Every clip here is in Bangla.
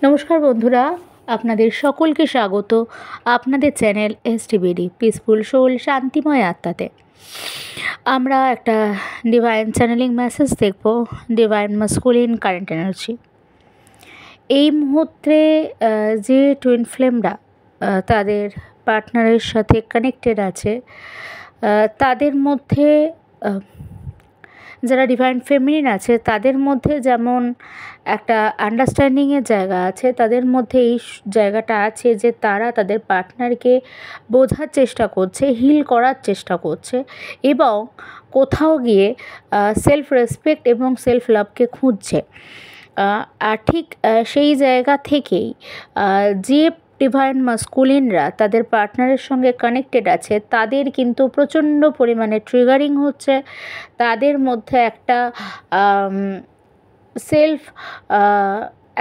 নমস্কার বন্ধুরা, আপনাদের সকলকে স্বাগত আপনাদের চ্যানেল এসটিবিডি পিসফুল সোল শান্তিময় আত্মাতে। আমরা একটা ডিভাইন চ্যানেলিং মেসেজ দেখব, ডিভাইন মাস্কুলিন কারেন্ট এনার্জি। এই মুহূর্তে যে টুইন ফ্লেমরা তাদের পার্টনারের সাথে কানেক্টেড আছে, তাদের মধ্যে যারা ডিভাইন ফেমিনিন আছে তাদের মধ্যে যেমন একটা আন্ডারস্ট্যান্ডিংয়ের জায়গা আছে, তাদের মধ্যে এই জায়গাটা আছে যে তারা তাদের পার্টনারকে বোঝার চেষ্টা করছে, হিল করার চেষ্টা করছে এবং কোথাও গিয়ে সেলফ রেসপেক্ট এবং সেলফ লাভকে খুঁজছে। আর ঠিক সেই জায়গা থেকেই যে ডিভাইন মাস্কুলিনরা তাদের পার্টনারের সঙ্গে কানেক্টেড আছে তাদের কিন্তু প্রচণ্ড পরিমাণে ট্রিগারিং হচ্ছে, তাদের মধ্যে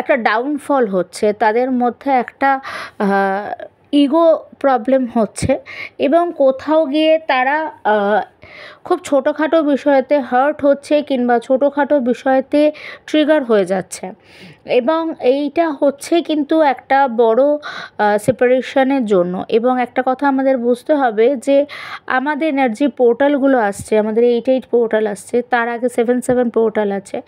একটা ডাউনফল হচ্ছে, তাদের মধ্যে একটা ইগো প্রবলেম হচ্ছে এবং কোথাও গিয়ে তারা খুব ছোটোখাটো বিষয়তে হার্ট হচ্ছে কিংবা ছোটোখাটো বিষয়তে ট্রিগার হয়ে যাচ্ছে। এবং এইটা হচ্ছে কিন্তু একটা বড় সেপারেশনের জন্য। এবং একটা কথা আমাদের বুঝতে হবে যে আমাদের এনার্জি পোর্টালগুলো আসছে, আমাদের 8 পোর্টাল আসছে, তার আগে 7 পোর্টাল আছে।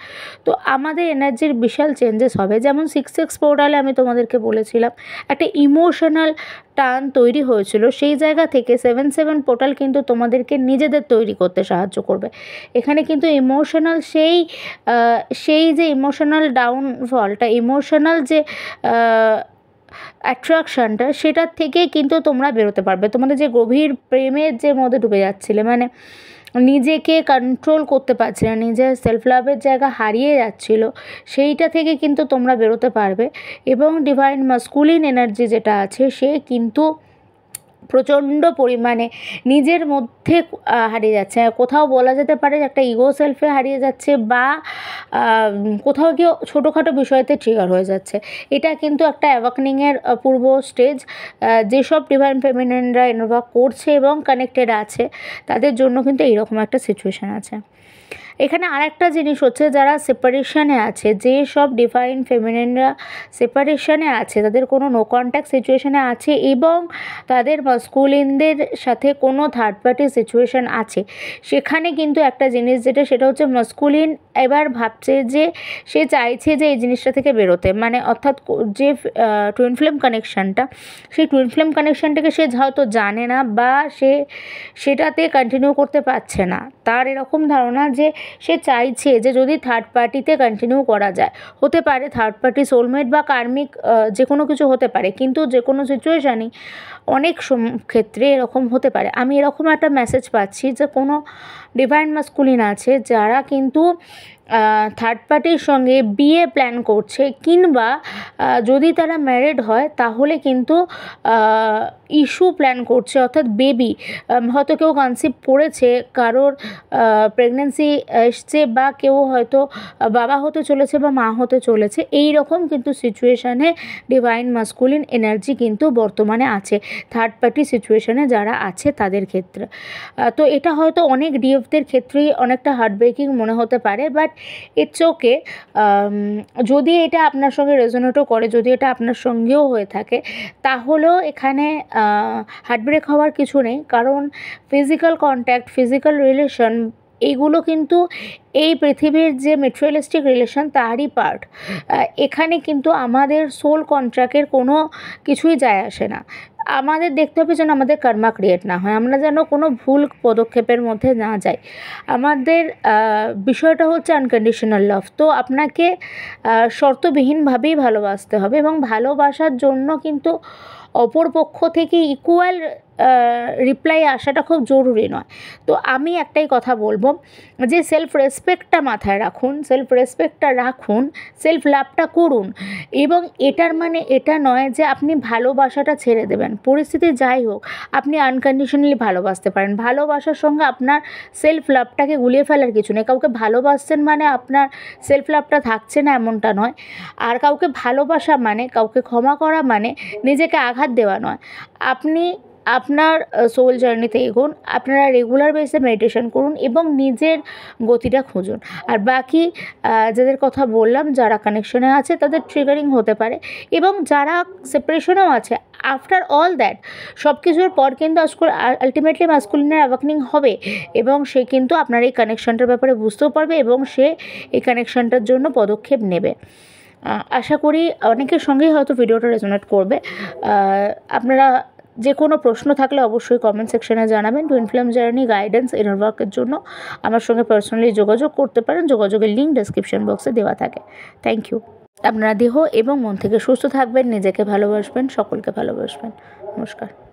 তো আমাদের এনার্জির বিশাল চেঞ্জেস হবে। যেমন 6 পোর্টালে আমি তোমাদেরকে বলেছিলাম একটা ইমোশনাল টান তৈরি হয়েছিল, সেই জায়গা থেকে 7 পোর্টাল কিন্তু তোমাদেরকে নিজেদের তৈরি করতে সাহায্য করবে। এখানে কিন্তু ইমোশনাল সেই যে ইমোশনাল ডাউনফলটা, ইমোশনাল যে অ্যাট্রাকশানটা, সেটার থেকে কিন্তু তোমরা বেরোতে পারবে। তোমাদের যে গভীর প্রেমের যে মধ্যে ডুবে যাচ্ছিলে, মানে নিজেকে কন্ট্রোল করতে পারছে না, নিজের সেলফ লাভের জায়গা হারিয়ে যাচ্ছিল, সেইটা থেকে কিন্তু তোমরা বেরোতে পারবে। এবং ডিভাইন মাস্কুলিন এনার্জি যেটা আছে সে কিন্তু প্রচণ্ড পরিমাণে নিজের মধ্যে হারিয়ে যাচ্ছে। কোথাও বলা যেতে পারে একটা ইগো সেলফে হারিয়ে যাচ্ছে বা কোথাও গিয়ে ছোটোখাটো বিষয়তে ট্রিগার হয়ে যাচ্ছে। এটা কিন্তু একটা অ্যাওয়াকনিংয়ের পূর্ব স্টেজ। যেসব ডিভাইন ফেমিনিনরা ইনভলভ করছে এবং কানেক্টেড আছে তাদের জন্য কিন্তু এইরকম একটা সিচুয়েশান আছে। এখানে আরেকটা জিনিস হচ্ছে, যারা সেপারেশনে আছে, যে সব ডিভাইন ফেমিনিনরা সেপারেশনে আছে, তাদের কোনো নো কন্ট্যাক্ট সিচুয়েশনে আছে এবং তাদের মাস্কুলিনদের সাথে কোনো থার্ড পার্টি সিচুয়েশান আছে, সেখানে কিন্তু একটা জিনিস সেটা হচ্ছে মাস্কুলিন এবার ভাবছে যে সে চাইছে যে এই জিনিসটা থেকে বেরোতে, মানে অর্থাৎ যে টুইন ফ্লেম কানেকশানটা, সেই টুইন ফ্লেম কানেকশানটাকে সে হয়তো জানে না বা সে সেটাতে কন্টিনিউ করতে পারছে না। তার এরকম ধারণা যে সে চাইছে যে যদি থার্ড পার্টিতে কন্টিনিউ করা যায়, হতে পারে থার্ড পার্টি সোলমেট বা কার্মিক, যে কোনো কিছু হতে পারে, কিন্তু যে কোনো সিচুয়েশানই অনেক ক্ষেত্রে এরকম হতে পারে। আমি এরকম একটা মেসেজ পাচ্ছি যে কোনো ডিভাইন মাস্কুলিন আছে যারা কিন্তু থার্ড পার্টির সঙ্গে বিয়ে প্ল্যান করছে, কিংবা যদি তারা ম্যারিড হয় তাহলে কিন্তু ইস্যু প্ল্যান করছে, অর্থাৎ বেবি হয়তো কেউ কনসিভ করেছে, কারোর প্রেগনেন্সি এসছে বা কেউ হয়তো বাবা হতে চলেছে বা মা হতে চলেছে। এই রকম কিন্তু সিচুয়েশানে ডিভাইন মাস্কুলিন এনার্জি কিন্তু বর্তমানে আছে থার্ড পার্টি সিচুয়েশানে যারা আছে তাদের ক্ষেত্রে। তো এটা হয়তো অনেক ডিএফদের ক্ষেত্রেই অনেকটা হার্টব্রেকিং মনে হতে পারে, বাট ইটস ওকে। যদি এটা আপনার সঙ্গে রেজোনেটও করে, যদি এটা আপনার সঙ্গেও হয়ে থাকে, তাহলেও এখানে হার্টব্রেক হওয়ার কিছু নেই, কারণ ফিজিক্যাল কন্ট্যাক্ট, ফিজিক্যাল রিলেশন, এইগুলো কিন্তু এই পৃথিবীর যে মেটেরিয়ালিস্টিক রিলেশন তারই পার্ট। এখানে কিন্তু আমাদের সোল কন্ট্রাক্টের কোনো কিছুই যায় আসে না। আমাদের দেখতে হবে যেন আমাদের কর্মা ক্রিয়েট না হয়, আমরা যেন কোনো ভুল পদক্ষেপের মধ্যে না যাই। আমাদের বিষয়টা হচ্ছে আনকন্ডিশনাল লাভ। তো আপনাকে শর্তবিহীনভাবেই ভালোবাসতে হবে এবং ভালোবাসার জন্য কিন্তু অপর পক্ষ থেকে ইকুয়াল রিপ্লাই আসাটা খুব জরুরি নয়। তো আমি একটাই কথা বলবো যে সেলফ রেসপেক্টটা মাথায় রাখুন, সেলফ রেসপেক্টটা রাখুন, সেলফ লাভটা করুন। এবং এটার মানে এটা নয় যে আপনি ভালোবাসাটা ছেড়ে দেবেন। পরিস্থিতি যাই হোক, আপনি আনকন্ডিশনালি ভালোবাসতে পারেন। ভালোবাসার সঙ্গে আপনার সেলফ লাভটাকে গুলিয়ে ফেলার কিছু নেই। কাউকে ভালোবাসছেন মানে আপনার সেলফ লাভটা থাকছে না এমনটা নয়। আর কাউকে ভালোবাসা মানে, কাউকে ক্ষমা করা মানে নিজেকে আঘাত দেওয়া নয়। আপনি আপনার সোল জার্নিতে এগোন, আপনারা রেগুলার বেসে মেডিটেশন করুন এবং নিজের গতিটা খুঁজুন। আর বাকি যাদের কথা বললাম, যারা কানেকশনে আছে তাদের ট্রিগারিং হতে পারে, এবং যারা সেপারেশনেও আছে, আফটার অল দ্যাট সব কিছুর পর কিন্তু আলটিমেটলি ম্যাসকুলিনের অ্যাওয়াকেনিং হবে, এবং সে কিন্তু আপনার এই কানেকশনটার ব্যাপারে বুঝতেও পারবে এবং সে এই কানেকশনটার জন্য পদক্ষেপ নেবে। আশা করি অনেকের সঙ্গেই হয়তো ভিডিওটা রেজোনেট করবে। আপনারা যে কোনো প্রশ্ন থাকলে অবশ্যই কমেন্ট সেকশনে জানাবেন। Twin flame journey guidance inner ওয়ার্কের জন্য আমার সঙ্গে পার্সোনালি যোগাযোগ করতে পারেন, যোগাযোগের লিঙ্ক ডেসক্রিপশন বক্সে দেওয়া থাকে। Thank you. আপনারা দেহ এবং মন থেকে সুস্থ থাকবেন, নিজেকে ভালোবাসবেন, সকলকে ভালোবাসবেন। নমস্কার।